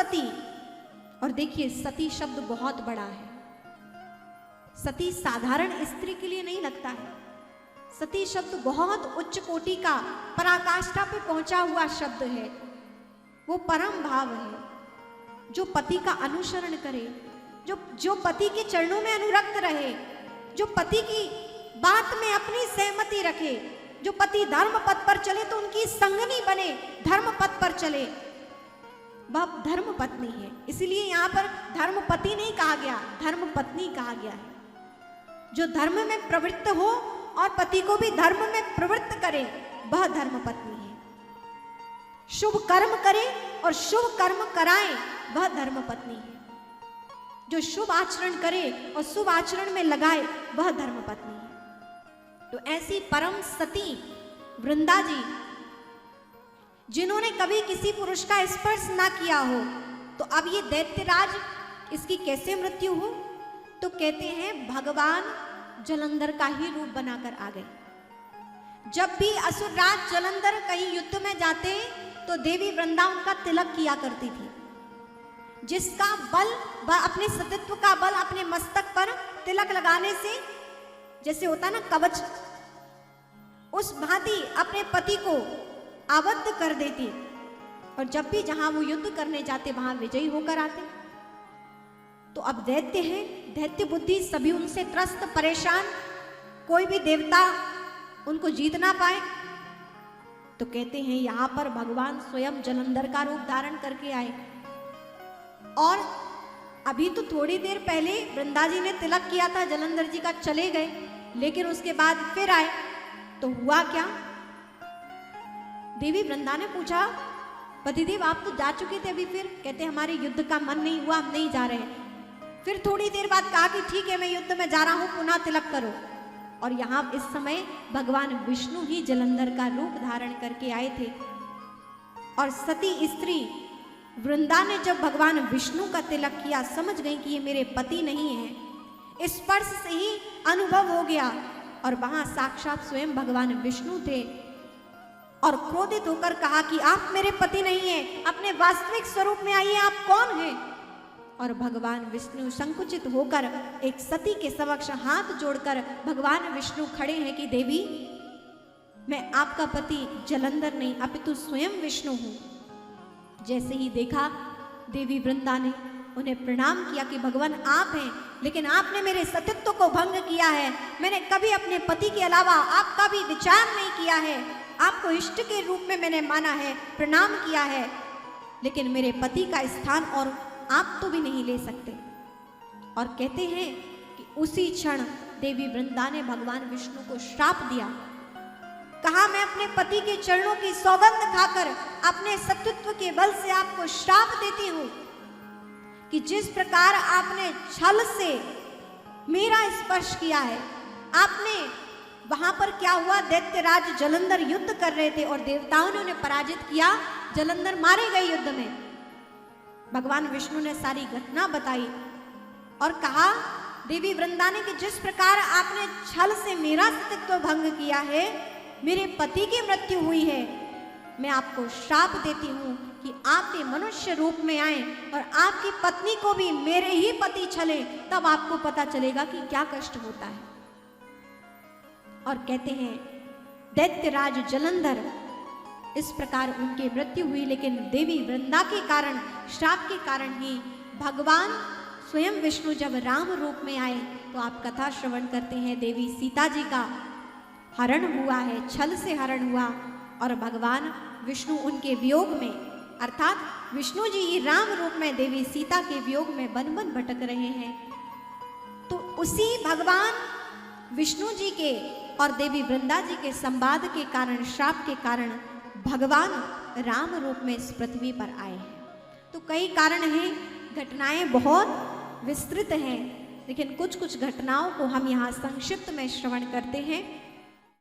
सती। और देखिए सती शब्द बहुत बड़ा है। सती साधारण स्त्री के लिए नहीं लगता है। सती शब्द बहुत उच्च कोटि का, पराकाष्ठा पे पहुंचा हुआ शब्द है। वो परम भाव है जो पति का अनुसरण करे, जो पति के चरणों में अनुरक्त रहे, जो पति की बात में अपनी सहमति रखे, जो पति धर्म पथ पर चले तो उनकी संगनी बने, धर्म पथ पर चले, वह धर्म पत्नी है। इसलिए यहाँ पर धर्म पति नहीं कहा गया, धर्म पत्नी कहा गया है। जो धर्म में प्रवृत्त हो और पति को भी धर्म में प्रवृत्त करे, वह धर्म पत्नी है। शुभ कर्म करे और शुभ कर्म कराए, वह धर्म पत्नी है। जो शुभ आचरण करे और शुभ आचरण में लगाए, वह धर्म पत्नी है। तो ऐसी परम सती वृंदा जी, जिन्होंने कभी किसी पुरुष का स्पर्श ना किया हो, तो अब ये दैत्यराज, इसकी कैसे मृत्यु हो? तो कहते हैं भगवान जलंधर का ही रूप बनाकर आ गए। जब भी असुरराज जलंधर कहीं युद्ध में जाते तो देवी वृंदा उनका तिलक किया करती थी, जिसका बल, वह अपने सतीत्व का बल अपने मस्तक पर तिलक लगाने से, जैसे होता ना कवच, उस भांति अपने पति को आबद्ध कर देती। और जब भी जहां वो युद्ध करने जाते वहां विजयी होकर आते। तो अब दैत्य है, दैत्य बुद्धि, सभी उनसे त्रस्त परेशान, कोई भी देवता उनको जीत ना पाए। तो कहते हैं यहां पर भगवान स्वयं जलंधर का रूप धारण करके आए। और अभी तो थोड़ी देर पहले वृंदा जी ने तिलक किया था जलंधर जी का, चले गए, लेकिन उसके बाद फिर आए। तो हुआ क्या? देवी वृंदा ने पूछा, पतिदेव आप तो जा चुके थे, अभी फिर? कहते हमारे युद्ध का मन नहीं हुआ, हम नहीं जा रहे। फिर थोड़ी देर बाद कहा कि ठीक है मैं युद्ध में जा रहा हूं, पुनः तिलक करो। और यहां इस समय भगवान विष्णु ही जलंधर का रूप धारण करके आए थे। और सती स्त्री वृंदा ने जब भगवान विष्णु का तिलक किया, समझ गई कि ये मेरे पति नहीं है। स्पर्श से ही अनुभव हो गया। और वहां साक्षात स्वयं भगवान विष्णु थे। और क्रोधित होकर कहा कि आप मेरे पति नहीं हैं, अपने वास्तविक स्वरूप में आइए, आप कौन हैं? और भगवान विष्णु संकुचित होकर एक सती के समक्ष हाथ जोड़कर भगवान विष्णु खड़े हैं कि देवी, मैं आपका पति जलंधर नहीं अपितु स्वयं विष्णु हूं। जैसे ही देखा देवी वृंदा ने उन्हें प्रणाम किया कि भगवान आप हैं, लेकिन आपने मेरे सतीत्व को भंग किया है। मैंने कभी अपने पति के अलावा आपका भी विचार नहीं किया है। आपको इष्ट के रूप में मैंने माना है, प्रणाम किया है, लेकिन मेरे पति का स्थान और आप तो भी नहीं ले सकते। और कहते हैं कि उसी क्षण देवी वृंदा ने भगवान विष्णु को श्राप दिया। कहा मैं अपने पति के चरणों की सौगंध खाकर अपने सतीत्व के बल से आपको श्राप देती हूं कि जिस प्रकार आपने छल से मेरा स्पर्श किया है, आपने वहां पर क्या हुआ, दैत्यराज जलंधर युद्ध कर रहे थे और देवताओं ने उन्हें पराजित किया, जलंधर मारे गए युद्ध में। भगवान विष्णु ने सारी घटना बताई और कहा देवी वृंदा ने कि जिस प्रकार आपने छल से मेरा सतीत्व भंग किया है, मेरे पति की मृत्यु हुई है, मैं आपको श्राप देती हूं कि आप भी मनुष्य रूप में आए और आपकी पत्नी को भी मेरे ही पति छले, तब आपको पता चलेगा कि क्या कष्ट होता है। और कहते हैं दैत्यराज जलंधर, इस प्रकार उनकी मृत्यु हुई। लेकिन देवी वृंदा के कारण, श्राप के कारण ही भगवान स्वयं विष्णु जब राम रूप में आए, तो आप कथा श्रवण करते हैं देवी सीता जी का हरण हुआ है, छल से हरण हुआ। और भगवान विष्णु उनके वियोग में, अर्थात विष्णु जी ही राम रूप में देवी सीता के वियोग में बन बन भटक रहे हैं। तो उसी भगवान विष्णु जी के और देवी वृंदा जी के संवाद के कारण, श्राप के कारण भगवान राम रूप में इस पृथ्वी पर आए हैं। तो कई कारण हैं, घटनाएं बहुत विस्तृत हैं, लेकिन कुछ कुछ घटनाओं को हम यहाँ संक्षिप्त में श्रवण करते हैं।